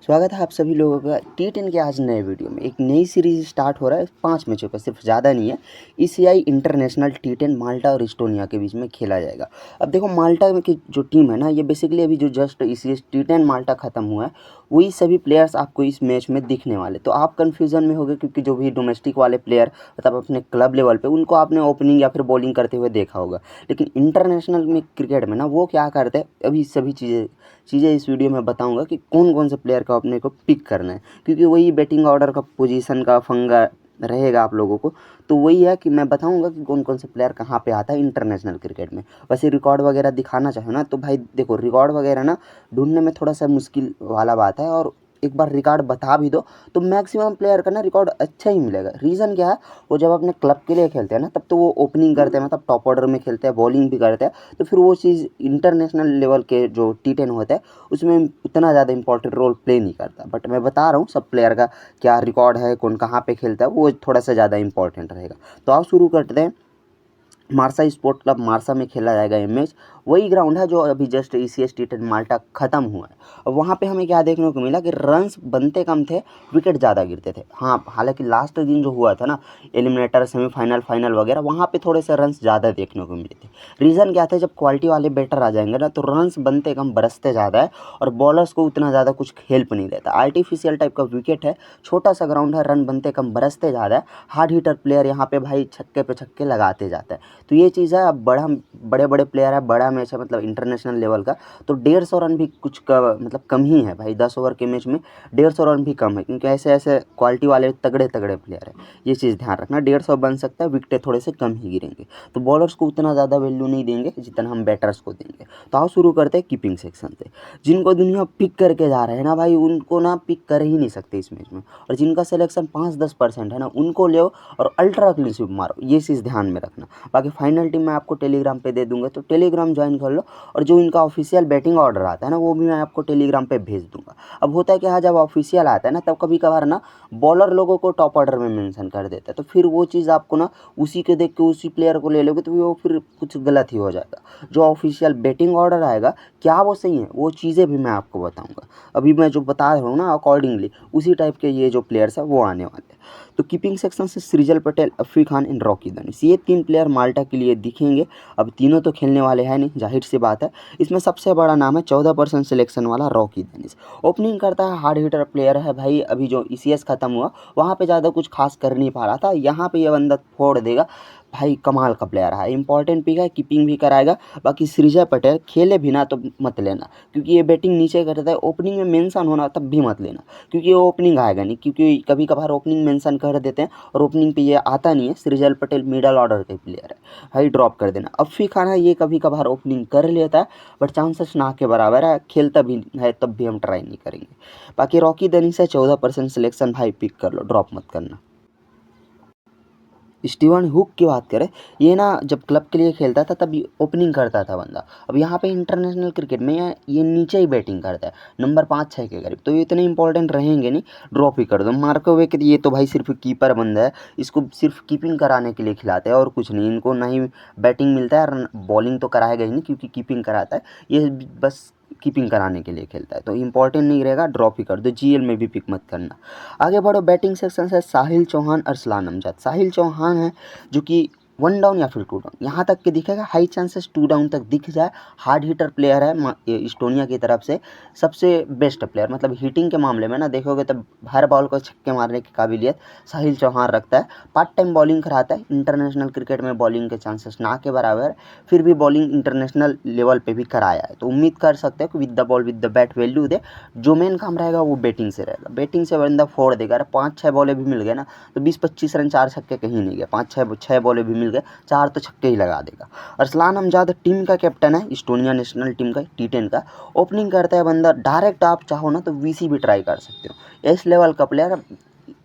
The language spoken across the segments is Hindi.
स्वागत है आप सभी लोगों का T10 के आज नए वीडियो में। एक नई सीरीज स्टार्ट हो रहा है 5 मैचों का, सिर्फ ज़्यादा नहीं है। ECI इंटरनेशनल T10 माल्टा और इस्टोनिया के बीच में खेला जाएगा। अब देखो माल्टा की जो टीम है ना, ये बेसिकली अभी जो जस्ट ECI T10 माल्टा ख़त्म हुआ है, वही सभी प्लेयर्स आपको इस मैच में दिखने वाले। तो आप कन्फ्यूज़न में होगे क्योंकि जो भी डोमेस्टिक वाले प्लेयर मतलब अपने क्लब लेवल पर, उनको आपने ओपनिंग या फिर बॉलिंग करते हुए देखा होगा। लेकिन इंटरनेशनल में क्रिकेट में ना वो क्या करते हैं, अभी सभी चीज़ें इस वीडियो में बताऊंगा कि कौन कौन से प्लेयर को अपने को पिक करना है, क्योंकि वही बैटिंग ऑर्डर का पोजीशन का फंगा रहेगा आप लोगों को। तो वही है कि मैं बताऊंगा कि कौन कौन से प्लेयर कहाँ पे आता है इंटरनेशनल क्रिकेट में। वैसे रिकॉर्ड वगैरह दिखाना चाहो ना, तो भाई देखो रिकॉर्ड वगैरह ना ढूंढने में थोड़ा सा मुश्किल वाला बात है, और एक बार रिकॉर्ड बता भी दो तो मैक्सिमम प्लेयर का ना रिकॉर्ड अच्छा ही मिलेगा। रीज़न क्या है, वो जब अपने क्लब के लिए खेलते हैं ना, तब तो वो ओपनिंग करते हैं, मतलब टॉप ऑर्डर में खेलते हैं, बॉलिंग भी करते हैं। तो फिर वो चीज़ इंटरनेशनल लेवल के जो T10 होता है उसमें उतना ज़्यादा इंपॉर्टेंट रोल प्ले नहीं करता। बट मैं बता रहा हूँ सब प्लेयर का क्या रिकॉर्ड है, कौन कहाँ पे खेलता है, वो थोड़ा सा ज़्यादा इंपॉर्टेंट रहेगा। तो आप शुरू करते हैं। मार्सा स्पोर्ट क्लब मार्सा में खेला जाएगा ये मैच। वही ग्राउंड है जो अभी जस्ट ECS T10 माल्टा ख़त्म हुआ है। और वहाँ पे हमें क्या देखने को मिला कि रन्स बनते कम थे, विकेट ज़्यादा गिरते थे। हाँ, हालांकि लास्ट दिन जो हुआ था ना, एलिमिनेटर सेमीफाइनल फाइनल वगैरह, वहाँ पे थोड़े से रन्स ज़्यादा देखने को मिले थे। रीज़न क्या था, जब क्वालिटी वाले बैटर आ जाएंगे ना, तो रन्स बनते कम बरसते ज़्यादा है, और बॉलर्स को उतना ज़्यादा कुछ हेल्प नहीं देता। आर्टिफिशियल टाइप का विकेट है, छोटा सा ग्राउंड है, रन बनते कम बरसते ज़्यादा है। हार्ड हिटर प्लेयर यहाँ पे भाई छक्के पे छक्के लगाते जाता है। तो ये चीज़ है। अब बड़े बड़े प्लेयर है, बड़ा मैच है, मतलब इंटरनेशनल लेवल का, तो 150 रन भी कुछ का मतलब कम ही है भाई। 10 ओवर के मैच में 150 रन भी कम है, क्योंकि ऐसे ऐसे क्वालिटी वाले तगड़े तगड़े प्लेयर है। ये चीज़ ध्यान रखना, 150 बन सकता है, विकेटें थोड़े से कम ही गिरेंगे। तो बॉलर्स को उतना ज़्यादा वैल्यू नहीं देंगे जितना हम बैटर्स को देंगे। तो आओ शुरू करते हैं कीपिंग सेक्शन से। जिनको दुनिया पिक करके जा रहे हैं ना भाई, उनको ना पिक कर ही नहीं सकते इस मैच में। और जिनका सिलेक्शन 5-10% है ना, उनको ले और अल्ट्रा क्लीन स्वीप मारो, ये चीज़ ध्यान में रखना। बाकी फाइनल टीम मैं आपको टेलीग्राम पे दे दूंगा, तो टेलीग्राम ज्वाइन कर लो। और जो इनका ऑफिशियल बैटिंग ऑर्डर आता है ना, वो भी मैं आपको टेलीग्राम पे भेज दूंगा। अब होता है कि हाँ, जब ऑफिशियल आता है ना, तब कभी कभार ना बॉलर लोगों को टॉप ऑर्डर में मेंशन कर देता है, तो फिर वो चीज़ आपको ना उसी के देख के उसी प्लेयर को ले लोगे, तो वो फिर कुछ गलत ही हो जाएगा। जो ऑफिशियल बैटिंग ऑर्डर आएगा, क्या वो सही है, वो चीज़ें भी मैं आपको बताऊँगा। अभी मैं जो बता रहा हूँ ना, अकॉर्डिंगली उसी टाइप के ये जो प्लेयर्स है वो आने वाले हैं। तो कीपिंग सेक्शन से सृजल पटेल, अफी खान एंड रॉकी दनिश, ये 3 प्लेयर माल्टा के लिए दिखेंगे। अब तीनों तो खेलने वाले हैं नहीं, जाहिर सी बात है। इसमें सबसे बड़ा नाम है 14% सिलेक्शन वाला रॉकी दनिश। ओपनिंग करता है, हार्ड हिटर प्लेयर है भाई। अभी जो ECS ख़त्म हुआ, वहाँ पे ज़्यादा कुछ खास कर नहीं पा रहा था, यहाँ पे ये बंदा फोड़ देगा भाई। कमाल का प्लेयर है, इंपॉर्टेंट पिक है, कीपिंग भी कराएगा। बाकी सृजल पटेल खेले भी ना तो मत लेना, क्योंकि ये बैटिंग नीचे करता है। ओपनिंग में मेंशन होना तब भी मत लेना, क्योंकि ये ओपनिंग आएगा नहीं, क्योंकि कभी कभार ओपनिंग मेंशन कर देते हैं और ओपनिंग पे ये आता नहीं है। सृजल पटेल मिडल ऑर्डर के प्लेयर है भाई, ड्रॉप कर देना। अफ़ी खान है, ये कभी कभार ओपनिंग कर लेता है, बट चांसेस ना के बराबर है, खेलता भी है तब भी हम ट्राई नहीं करेंगे। बाकी रॉकी दनिश है, 14% सिलेक्शन भाई, पिक कर लो, ड्रॉप मत करना। स्टीवन हुक की बात करें, ये ना जब क्लब के लिए खेलता था तब ओपनिंग करता था बंदा। अब यहाँ पे इंटरनेशनल क्रिकेट में ये नीचे ही बैटिंग करता है, नंबर 5-6 के करीब, तो ये इतने इंपॉर्टेंट रहेंगे नहीं, ड्रॉप ही कर दो। मार्को वे के ये तो भाई सिर्फ कीपर बंदा है, इसको सिर्फ कीपिंग कराने के लिए खिलाते हैं और कुछ नहीं। इनको ना ही बैटिंग मिलता है और बॉलिंग तो कराएगा ही नहीं, क्योंकि कीपिंग कराता है ये, बस कीपिंग कराने के लिए खेलता है, तो इंपॉर्टेंट नहीं रहेगा, ड्रॉप ही कर दो। GL में भी पिक मत करना। आगे बढ़ो, बैटिंग सेक्शन से साहिल चौहान, अरसलान अमजद। साहिल चौहान है जो कि 1 डाउन या फिर 2 डाउन यहाँ तक के दिखेगा, हाई चांसेस 2 डाउन तक दिख जाए। हार्ड हिटर प्लेयर है, इस्टोनिया की तरफ से सबसे बेस्ट प्लेयर, मतलब हिटिंग के मामले में ना देखोगे तो हर बॉल को छक्के मारने की काबिलियत साहिल चौहान रखता है। पार्ट टाइम बॉलिंग कराता है, इंटरनेशनल क्रिकेट में बॉलिंग के चांसेस ना के बराबर है, फिर भी बॉलिंग इंटरनेशनल लेवल पे भी कराया है। तो उम्मीद कर सकते हो कि with the ball with the bat value दे। जो मेन काम रहेगा वो बैटिंग से रहेगा, बैटिंग से बंदा फोड़ देगा। अरे 5-6 बॉलें भी मिल गए ना, तो 20-25 रन, 4 छक्के कहीं नहीं गए। 5-6 बॉलें भी मिल गए, 4 तो छक्के ही लगा देगा। अरसलान अमजद टीम का कैप्टन है, इस्टोनिया नेशनल टीम का, T10 का। ओपनिंग करता है बंदा, डायरेक्ट आप चाहो ना तो VC भी ट्राई कर सकते हो। इस लेवल का प्लेयर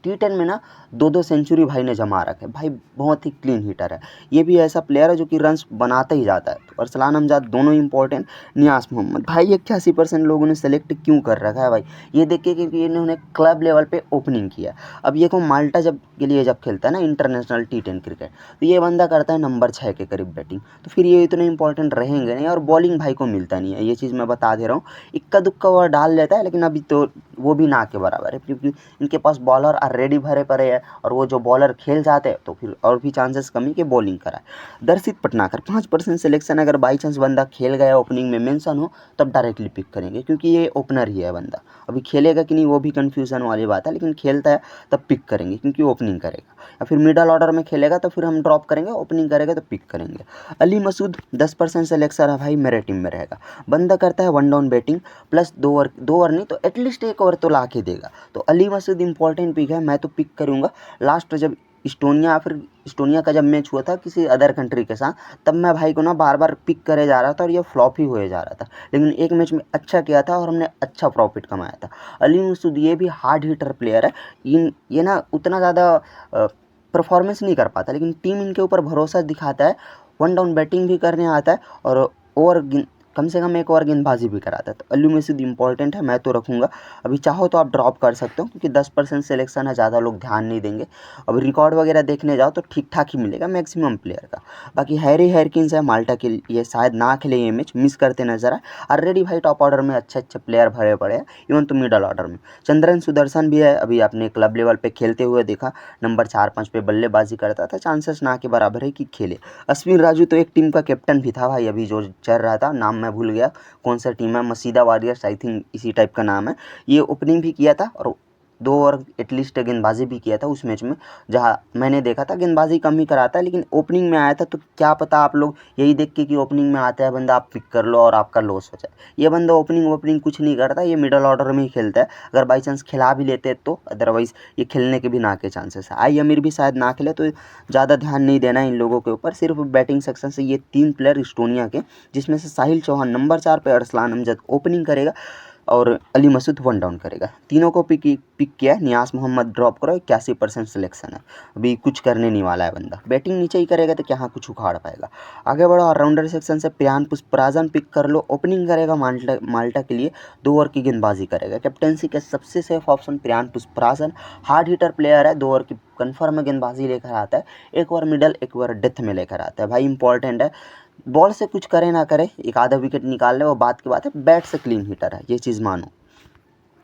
T10 में ना 2-2 सेंचुरी भाई ने जमा रखे है। भाई बहुत ही क्लीन हिटर है। ये भी ऐसा प्लेयर है जो कि रन्स बनाता ही जाता है। तो अरसलान अमजद दोनों इंपॉर्टेंट। नियाज़ मोहम्मद भाई 81% लोगों ने सेलेक्ट क्यों कर रखा है भाई, ये देखिए क्योंकि इन्होंने क्लब लेवल पे ओपनिंग किया। अब ये को माल्टा जब के लिए जब खेलता है ना इंटरनेशनल T10 क्रिकेट, तो ये बंदा करता है नंबर 6 के करीब बैटिंग, तो फिर ये इतने इंपॉर्टेंट रहेंगे नहीं। और बॉलिंग भाई को मिलता नहीं है, ये चीज़ मैं बता दे रहा हूँ। इक्का दुक्का वो डाल लेता है, लेकिन अभी तो वो भी ना के बराबर है, क्योंकि इनके पास बॉलर ऑलरेडी भरे पड़े हैं, और वो जो बॉलर खेल जाते हैं तो फिर और भी चांसेस कमी कि बॉलिंग कराए। दर्शित पटनाकर 5% सिलेक्शन, अगर बाई चांस बंदा खेल गया ओपनिंग में मेंशन हो तब डायरेक्टली पिक करेंगे, क्योंकि ये ओपनर ही है बंदा। अभी खेलेगा कि नहीं वो भी कन्फ्यूज़न वाली बात है, लेकिन खेलता है तब पिक करेंगे क्योंकि ओपनिंग करेगा। या फिर मिडल ऑर्डर में खेलेगा तो फिर हम ड्रॉप करेंगे, ओपनिंग करेगा तो पिक करेंगे। अली मसूद 10% सिलेक्शन है भाई, मेरे टीम में रहेगा। बंदा करता है 1 डाउन बैटिंग, प्लस 2 ओवर नहीं तो एटलीस्ट 1 ओवर तो ला के देगा। तो अली मसूद इंपॉर्टेंट पिक है, मैं तो पिक करूँगा। लास्ट जब इस्टोनिया का जब मैच हुआ था किसी अदर कंट्री के साथ, तब मैं भाई को ना बार बार पिक करे जा रहा था और ये फ्लॉप ही हुए जा रहा था, लेकिन एक मैच में अच्छा किया था और हमने अच्छा प्रॉफिट कमाया था। अली मसूद ये भी हार्ड हिटर प्लेयर है। ये ना उतना ज़्यादा परफॉर्मेंस नहीं कर पाता, लेकिन टीम इनके ऊपर भरोसा दिखाता है। 1 डाउन बैटिंग भी करने आता है और ओवर कम से कम 1 ओवर गेंदबाजी भी कराता है। तो अली मसूद इंपॉर्टेंट है, मैं तो रखूँगा। अभी चाहो तो आप ड्रॉप कर सकते हो, क्योंकि 10% सिलेक्शन है, ज़्यादा लोग ध्यान नहीं देंगे। अब रिकॉर्ड वगैरह देखने जाओ तो ठीक ठाक ही मिलेगा मैक्सिमम प्लेयर का। बाकी हैरी हेरकिन्स है माल्टा के लिए, शायद ना खेले ये मैच, मिस करते नजर आए। ऑलरेडी भाई टॉप ऑर्डर में अच्छे अच्छे प्लेयर भरे पड़े हैं, इवन तो मिडल ऑर्डर में चंद्रन सुदर्शन भी है। अभी आपने क्लब लेवल पे खेलते हुए देखा, नंबर 4-5 पे बल्लेबाजी करता था, चांसेस ना के बराबर है कि खेले। अश्विन राजू तो एक टीम का कैप्टन भी था भाई, अभी जो चल रहा था, नाम मैं भूल गया कौन सा टीम है, मसीदा वॉरियर्स आई थिंक इसी टाइप का नाम है। ये ओपनिंग भी किया था और 2 ओवर एटलीस्ट गेंदबाजी भी किया था उस मैच में, जहाँ मैंने देखा था गेंदबाजी कम ही कराता है, लेकिन ओपनिंग में आया था। तो क्या पता आप लोग यही देख के कि ओपनिंग में आता है बंदा, आप पिक कर लो और आपका लॉस हो जाए। ये बंदा ओपनिंग कुछ नहीं करता, ये मिडल ऑर्डर में ही खेलता है। अगर बाई चांस खिला भी लेते हैं तो, अदरवाइज़ ये खेलने के भी ना के चांसेस है। आई अमीर भी शायद ना खेले, तो ज़्यादा ध्यान नहीं देना इन लोगों के ऊपर। सिर्फ बैटिंग सेक्शन से ये 3 प्लेयर इस्टोनिया के, जिसमें से साहिल चौहान नंबर 4 पे अरसलान अमजद ओपनिंग करेगा और अली मसूद 1 डाउन करेगा। तीनों को पिक किया है। नियाज़ मोहम्मद ड्रॉप करो, 81% सिलेक्शन है, अभी कुछ करने नहीं वाला है बंदा। बैटिंग नीचे ही करेगा तो क्या कुछ उखाड़ पाएगा। आगे बढ़ो, ऑलराउंडर सेक्शन से प्रियान पुष्पराजन पिक कर लो, ओपनिंग करेगा माल्टा के लिए, 2 ओवर की गेंदबाजी करेगा। कैप्टेंसी के सबसे safe option Priyan Pushparajan, hard hitter player है, 2 ओवर की कन्फर्म गेंदबाजी लेकर आता है, 1 ओवर मिडल 1 ओवर डेथ में लेकर आता है। भाई इंपॉर्टेंट है, बॉल से कुछ करे ना करे, एक आधा विकेट निकाल ले वो बात की बात है, बैट से क्लीन हिटर है, ये चीज़ मानो।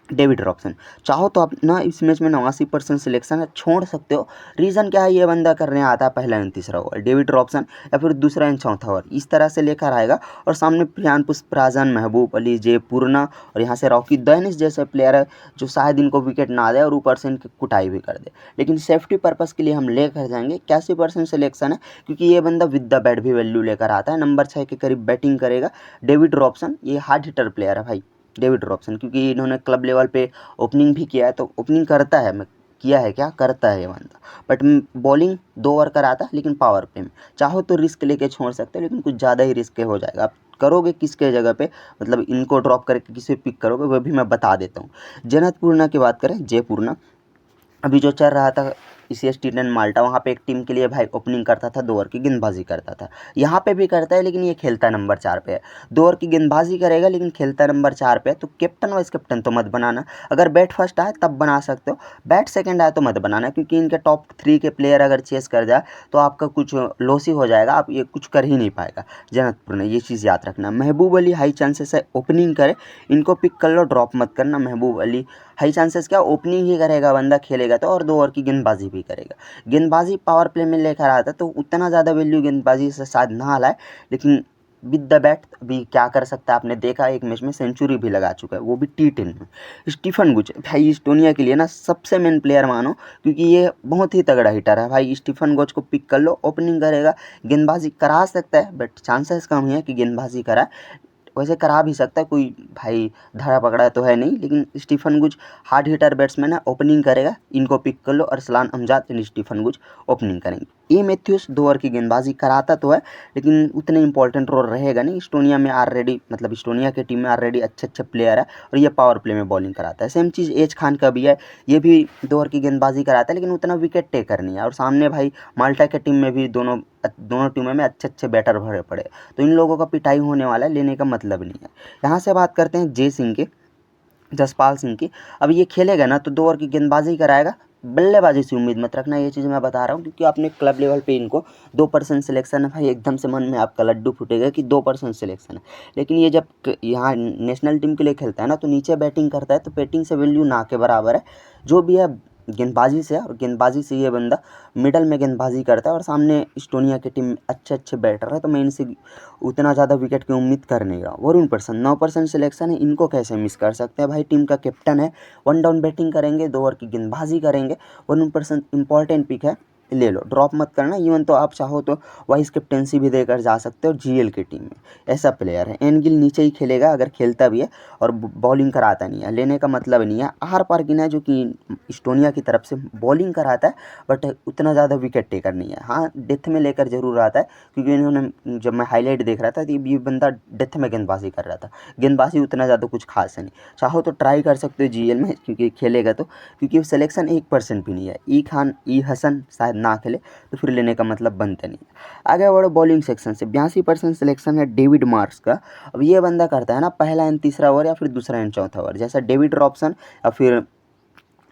डेविड रॉबसन, चाहो तो आप ना इस मैच में 89% सिलेक्शन है, छोड़ सकते हो। रीज़न क्या है, ये बंदा करने आता है पहला एंड तीसरा ओवर, डेविड रॉबसन, या फिर दूसरा एंड चौथा ओवर, इस तरह से लेकर आएगा। और सामने प्रियान पुष्पराजन, महबूब अली, जे पूर्णा और यहाँ से रॉकी दैनिश जैसे प्लेयर है, जो शायद इनको विकेट ना दे और ऊपर से इनकी कुटाई भी कर दे, लेकिन सेफ्टी पर्पज़ के लिए हम लेकर जाएंगे। 81% सिलेक्शन है, क्योंकि ये बंदा विद द बैट भी वैल्यू लेकर आता है। नंबर 6 के करीब बैटिंग करेगा डेविड रॉबसन, ये हार्ड हिटर प्लेयर है भाई डेविड रॉबसन, क्योंकि इन्होंने क्लब लेवल पे ओपनिंग भी किया है, तो ओपनिंग करता है, मैं किया है क्या करता है ये बंदा। बट बॉलिंग 2 ओवर कराता है, लेकिन पावर प्ले में चाहो तो रिस्क लेके छोड़ सकते हो, लेकिन कुछ ज़्यादा ही रिस्क हो जाएगा। आप करोगे किसके जगह पे, मतलब इनको ड्रॉप करके किसे पिक करोगे, वो भी मैं बता देता हूँ। जनत पूर्णा की बात करें, जय पूर्णा अभी जो चल रहा था ECS T10 माल्टा, वहाँ पे एक टीम के लिए भाई ओपनिंग करता था, 2 ओवर की गेंदबाजी करता था। यहाँ पे भी करता है, लेकिन ये खेलता नंबर 4 पे है। 2 ओवर की गेंदबाजी करेगा, लेकिन खेलता नंबर 4 पे है। तो कैप्टन वाइस कैप्टन तो मत बनाना, अगर बैट फर्स्ट आए तब बना सकते हो, बैट सेकंड आए तो मत बनाना, क्योंकि इनके टॉप 3 के प्लेयर अगर चेस कर जाए तो आपका कुछ लॉस ही हो जाएगा, आप ये कुछ कर ही नहीं पाएगा जनकपुर ने, ये चीज़ याद रखना। महबूब अली हाई चांसेस है ओपनिंग करे, इनको पिक कर लो, ड्रॉप मत करना। महबूब अली हाई चांसेस क्या, ओपनिंग ही करेगा बंदा, खेलेगा तो, और 2 ओवर की गेंदबाजी भी करेगा। गेंदबाजी पावर प्ले में लेकर आता है, तो उतना ज़्यादा वैल्यू गेंदबाजी से शायद ना लाए, लेकिन विद द बैट अभी क्या कर सकता है, आपने देखा एक मैच में सेंचुरी भी लगा चुका है, वो भी T10 में। स्टीफन गुच भाई इस्टोनिया के लिए ना सबसे मेन प्लेयर मानो, क्योंकि ये बहुत ही तगड़ा हिटर है भाई। स्टीफन गुच को पिक कर लो, ओपनिंग करेगा, गेंदबाजी करा सकता है, बट चांसेस कम है कि गेंदबाजी कराए। वैसे करा भी सकता है, कोई भाई धरा पकड़ा तो है नहीं, लेकिन स्टीफन गुज हार्ड हिटर बैट्समैन है, ओपनिंग करेगा, इनको पिक कर लो। अरसलान अमजाद एंड स्टीफन गुज ओपनिंग करेंगे। ए मैथ्यूस 2 ओवर की गेंदबाजी कराता तो है, लेकिन उतने इंपॉर्टेंट रोल रहेगा नहीं। इस्टोनिया में ऑलरेडी मतलब इस्टोनिया की टीम में ऑलरेडी अच्छे प्लेयर है और ये पावर प्ले में बॉलिंग कराता है। सेम चीज़ एज खान का भी है, ये भी 2 ओवर की गेंदबाजी कराता है, लेकिन उतना विकेट टेकर नहीं है। और सामने भाई माल्टा की टीम में भी दोनों टीमों में अच्छे बैटर भरे पड़े, तो इन लोगों का पिटाई होने वाला है, लेने का मतलब नहीं है। यहाँ से बात करते हैं जय सिंह की, जसपाल सिंह की। अब ये खेलेगा ना तो 2 ओवर की गेंदबाजी कराएगा, बल्लेबाजी से उम्मीद मत रखना, ये चीज़ मैं बता रहा हूँ, क्योंकि आपने क्लब लेवल पे इनको 2% सिलेक्शन है भाई, एकदम से मन में आपका लड्डू फूटेगा कि 2% सिलेक्शन है। लेकिन ये जब यहाँ नेशनल टीम के लिए खेलता है ना, तो नीचे बैटिंग करता है, तो बैटिंग से वैल्यू ना के बराबर है। जो भी है गेंदबाजी से, और गेंदबाजी से ये बंदा मिडल में गेंदबाजी करता है, और सामने इस्टोनिया की टीम अच्छे बैटर है, तो मैं इनसे उतना ज़्यादा विकेट की उम्मीद कर नहीं रहा। वरुण प्रसन्न 9% सिलेक्शन है, इनको कैसे मिस कर सकते हैं भाई, टीम का कैप्टन है। 1 डाउन बैटिंग करेंगे, 2 ओवर की गेंदबाजी करेंगे। वरुण प्रसन्न इंपॉर्टेंट पिक है, ले लो, ड्रॉप मत करना। इवन तो आप चाहो तो वाइस कैप्टेंसी भी देकर जा सकते हो जीएल की टीम में, ऐसा प्लेयर है। एन गिल नीचे ही खेलेगा अगर खेलता भी है, और बॉलिंग कराता नहीं है, लेने का मतलब नहीं है। आहार पार्किन है जो कि इस्टोनिया की तरफ से बॉलिंग कराता है, बट उतना ज़्यादा विकेट टेकर नहीं है। हाँ, डेथ में लेकर जरूर आता है, क्योंकि इन्होंने जब मैं हाईलाइट देख रहा था तो ये बंदा डेथ में गेंदबाजी कर रहा था, गेंदबाजी उतना ज़्यादा कुछ खास है नहीं। चाहो तो ट्राई कर सकते हो जीएल में, क्योंकि खेलेगा तो, क्योंकि सिलेक्शन 1% भी नहीं है। ई खान, ई हसन शायद ना खेले, तो फिर लेने का मतलब बनता नहीं है। आगे बढ़ो बॉलिंग सेक्शन से, 82% सिलेक्शन है डेविड मार्क्स का। अब ये बंदा करता है ना पहला एंड तीसरा ओवर, या फिर दूसरा एंड चौथा ओवर, जैसा डेविड रॉबसन या फिर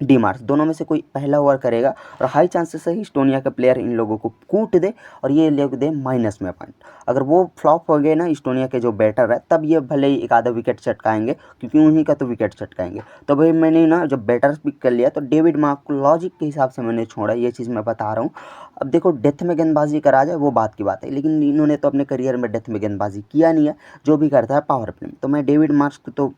डी मार्क्स, दोनों में से कोई पहला ओवर करेगा, और हाई चांसेस है इस्टोनिया का प्लेयर इन लोगों को कूट दे और ये ले दे माइनस में पॉइंट। अगर वो फ्लॉप हो गए ना इस्टोनिया के जो बैटर है, तब ये भले ही एक आधा विकेट चटकाएंगे, क्योंकि उन्हीं का तो विकेट चटकाएंगे। तो भाई मैंने ना जब बैटर पिक कर लिया, तो डेविड मार्क को लॉजिक के हिसाब से मैंने छोड़ा, ये चीज़ मैं बता रहा हूँ। अब देखो डेथ में गेंदबाजी करा जाए वो बात की बात है, लेकिन इन्होंने तो अपने करियर में डेथ में गेंदबाजी किया नहीं है, जो भी करता है पावर प्ले में। तो मैं डेविड मार्क्स को तो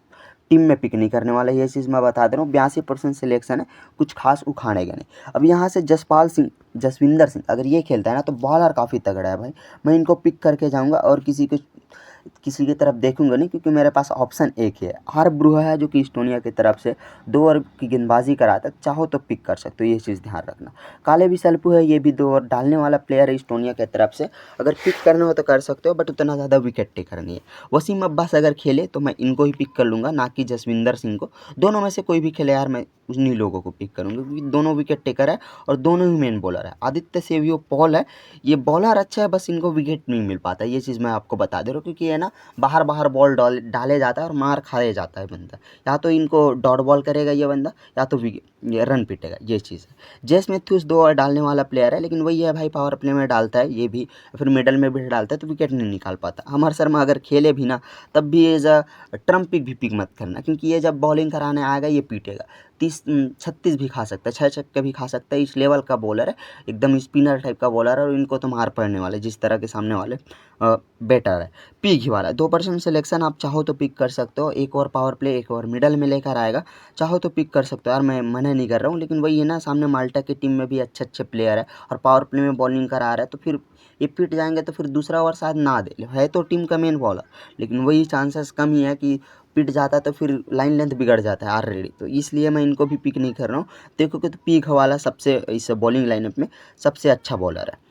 टीम में पिक नहीं करने वाला, ये चीज़ मैं बता दे रहा हूँ। 82% सिलेक्शन है, कुछ खास उखाड़ेगा नहीं। अब यहाँ से जसपाल सिंह, जसविंदर सिंह अगर ये खेलता है ना, तो बॉलर काफ़ी तगड़ा है भाई, मैं इनको पिक करके जाऊँगा, और किसी की तरफ देखूंगा नहीं, क्योंकि मेरे पास ऑप्शन एक ही है। हर ब्रूह है जो कि इस्टोनिया की तरफ से 2 ओवर की गेंदबाजी कराता है, चाहो तो पिक कर सकते हो, ये चीज़ ध्यान रखना। काले विसल्पू है, ये भी 2 ओवर डालने वाला प्लेयर है इस्टोनिया की तरफ से, अगर पिक करना हो तो कर सकते हो, बट उतना ज़्यादा विकेट टेकर नहीं है। वसीम अब्बास अगर खेले तो मैं इनको ही पिक कर लूँगा, ना कि जसविंदर सिंह को। दोनों में से कोई भी खेले यार, मैं उन्हीं लोगों को पिक करूँगा, क्योंकि दोनों विकेट टेकर है और दोनों ही मेन बॉलर है। आदित्य सेवियो पॉल है, ये बॉलर अच्छा है, बस इनको विकेट नहीं मिल पाता, ये चीज़ मैं आपको बता दे रहा हूँ, क्योंकि ये ना बाहर बाहर बॉल डाले जाता है और मार खाया जाता है बंदा। या तो इनको डॉट बॉल करेगा ये बंदा, या तो ये रन पीटेगा, ये चीज़ है। जेस मैथ्यूस 2 ओवर डालने वाला प्लेयर है, लेकिन वही है भाई, पावर प्ले में डालता है ये भी, फिर मिडल में भी डालता है, तो विकेट नहीं निकाल पाता। अमर शर्मा अगर खेले भी ना, तब भी एज अ ट्रम्प पिक भी पिक मत करना, क्योंकि ये जब बॉलिंग कराने आएगा ये पीटेगा। 36 भी खा सकता है, 6 छक्के भी खा सकता है, इस लेवल का बॉलर है, एकदम स्पिनर टाइप का बॉलर है, और इनको तो मार पड़ने वाले जिस तरह के सामने वाले बेटर है। पिक ही वाला 2% सिलेक्शन, आप चाहो तो पिक कर सकते हो। 1 over power play, 1 over middle में लेकर आएगा, चाहो तो पिक कर सकते हो यार, मैं मना नहीं कर रहा हूँ। लेकिन वही है ना, सामने माल्टा की टीम में भी अच्छे प्लेयर है, और पावर प्ले में बॉलिंग करा रहा है, तो फिर ये पिट जाएंगे, तो फिर दूसरा ओवर शायद ना दे, है तो टीम का मेन बॉलर, लेकिन वही चांसेस कम ही है कि पिट जाता है, तो फिर लाइन लेंथ बिगड़ जाता है ऑलरेडी, तो इसलिए मैं इनको भी पिक नहीं कर रहा हूँ। देखो कि तो पिक वाला सबसे इस बॉलिंग लाइनअप में सबसे अच्छा बॉलर है।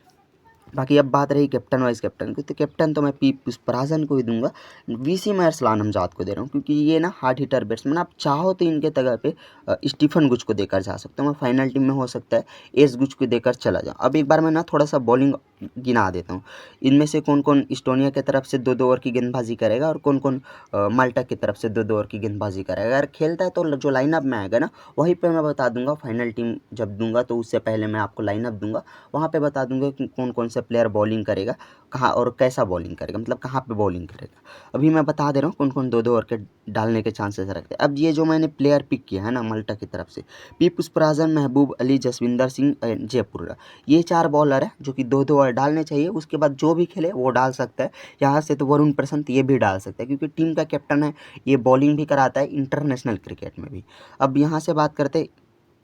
बाकी अब बात रही कैप्टन वाइस कैप्टन की, तो कैप्टन तो मैं पी पुष्पराजन को ही दूंगा। वीसी मैं अरसलान हमजाद को दे रहा हूँ, क्योंकि ये ना हार्ड हिटर बैट्समैन, आप चाहो तो इनके जगह पे स्टीफन गुज को देकर जा सकते हो। मैं फाइनल टीम में हो सकता है एस गुज को देकर चला जाऊँ। अब एक बार मैं ना थोड़ा सा बॉलिंग गिना देता हूँ, इनमें से कौन कौन इस्टोनिया की तरफ से 2-2 ओवर की गेंदबाजी करेगा, और कौन कौन माल्टा की तरफ से 2-2 ओवर की गेंदबाजी करेगा। अगर खेलता है तो जो लाइनअप में आएगा ना, वहीं पर मैं बता दूंगा। फाइनल टीम जब दूंगा तो उससे पहले मैं आपको लाइनअप दूंगा, वहाँ पे बता दूंगा कि कौन कौन सा प्लेयर बॉलिंग करेगा, कहाँ और कैसा बॉलिंग करेगा, मतलब कहाँ पे बॉलिंग करेगा। अभी मैं बता दे रहा हूँ कौन कौन 2-2 ओवर के डालने के चांसेस रखते हैं। अब ये जो मैंने प्लेयर पिक किया है ना माल्टा की तरफ से, पी पुष्पराजन, महबूब अली, जसविंदर सिंह, जयपुर, ये 4 बॉलर है जो कि 2-2 ओवर डालने चाहिए। उसके बाद जो भी खेले वो डाल सकता है। यहाँ से तो वरुण प्रसन्न ये भी डाल सकता है, क्योंकि टीम का कैप्टन है, ये बॉलिंग भी कराता है इंटरनेशनल क्रिकेट में भी। अब यहाँ से बात करते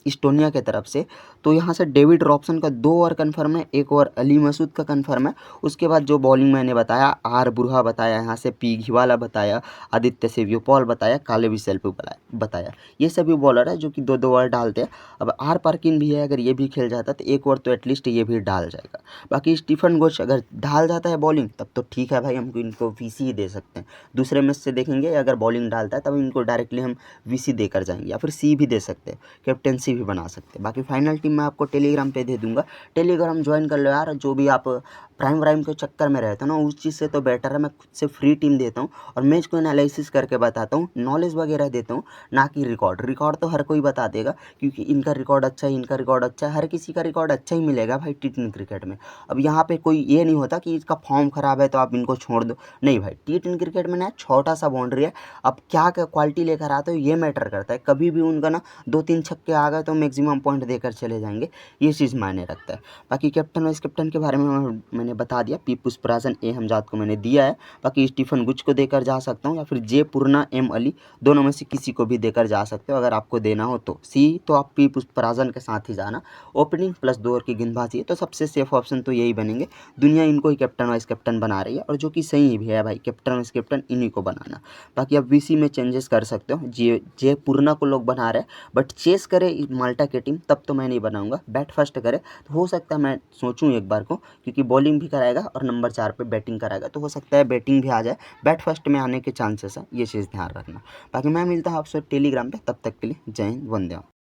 इस्टोनिया की तरफ से। तो यहाँ से डेविड रॉबसन का 2 ओवर कन्फर्म है, 1 ओवर अली मसूद का कन्फर्म है। उसके बाद जो बॉलिंग मैंने बताया, आर बुरहा बताया, यहाँ से पी घिवाला बताया, आदित्य सेव्योपॉल बताया, काले विसेल्पु बताया। ये सभी बॉलर है जो कि 2-2 ओवर डालते हैं। अब आर पार्किन भी है, अगर ये भी खेल जाता तो 1 ओवर तो एटलीस्ट ये भी डाल जाएगा। बाकी स्टीफन गोच अगर डाल जाता है बॉलिंग तब तो ठीक है भाई, हम इनको वीसी दे सकते हैं। दूसरे मैच से देखेंगे, अगर बॉलिंग डालता है तब इनको डायरेक्टली हम वीसी देकर जाएंगे, या फिर सी भी दे सकते हैं, कैप्टेंसी भी बना सकते हैं। बाकी फाइनल टीम मैं आपको टेलीग्राम पे दे दूंगा, टेलीग्राम ज्वाइन कर लो यार। जो भी आप प्राइम व्राइम के चक्कर में रहते हो ना, उस चीज़ से तो बेटर है मैं खुद से फ्री टीम देता हूँ और मैच को एनालिसिस करके बताता हूँ, नॉलेज वगैरह देता हूँ, ना कि रिकॉर्ड तो हर कोई बता देगा, क्योंकि इनका रिकॉर्ड अच्छा है, इनका रिकॉर्ड अच्छा है, हर किसी का रिकॉर्ड अच्छा ही मिलेगा भाई टी20 क्रिकेट में। अब यहाँ पे कोई ये नहीं होता कि इसका फॉर्म खराब है तो आप इनको छोड़ दो, नहीं भाई, टी20 क्रिकेट में ना छोटा सा बाउंड्री है, अब क्या क्वालिटी लेकर आते हो ये मैटर करता है। कभी भी उनका ना 2-3 छक्के आ गए तो मैक्सिमम पॉइंट देकर चले जाएंगे, ये चीज़ मायने रखता है। बाकी कैप्टन वाइस कैप्टन के बारे में मैंने बता दिया, पी पुष्पराजन, ए हमजाद को मैंने दिया है। बाकी स्टीफन गुच को देकर जा सकता हूँ, या फिर जे पूर्णा, एम अली, दोनों में से किसी को भी देकर जा सकते हो अगर आपको देना हो तो। सी तो आप पी पुष्पराजन के साथ ही जाना, ओपनिंग प्लस 2 ओवर की गेंदबाजी है तो सबसे सेफ ऑप्शन तो यही बनेंगे। दुनिया इनको ही कैप्टन वाइस कैप्टन बना रही है, और जो कि सही भी है भाई, कैप्टन वाइस कैप्टन इन्हीं को बनाना। बाकी आप वीसी में चेंजेस कर सकते हो, जे पूर्णा को लोग बना रहे हैं, बट चेस करे माल्टा की टीम तब तो मैं नहीं बनाऊंगा। बैट फर्स्ट करे तो हो सकता है मैं सोचूं एक बार को, क्योंकि बॉलिंग भी कराएगा और नंबर 4 पे बैटिंग कराएगा, तो हो सकता है बैटिंग भी आ जाए, बैट फर्स्ट में आने के चांसेस है, ये चीज़ ध्यान रखना। बाकी मैं मिलता हूँ आपसे टेलीग्राम पे, तब तक के लिए जय हिंद, वंदे मातरम।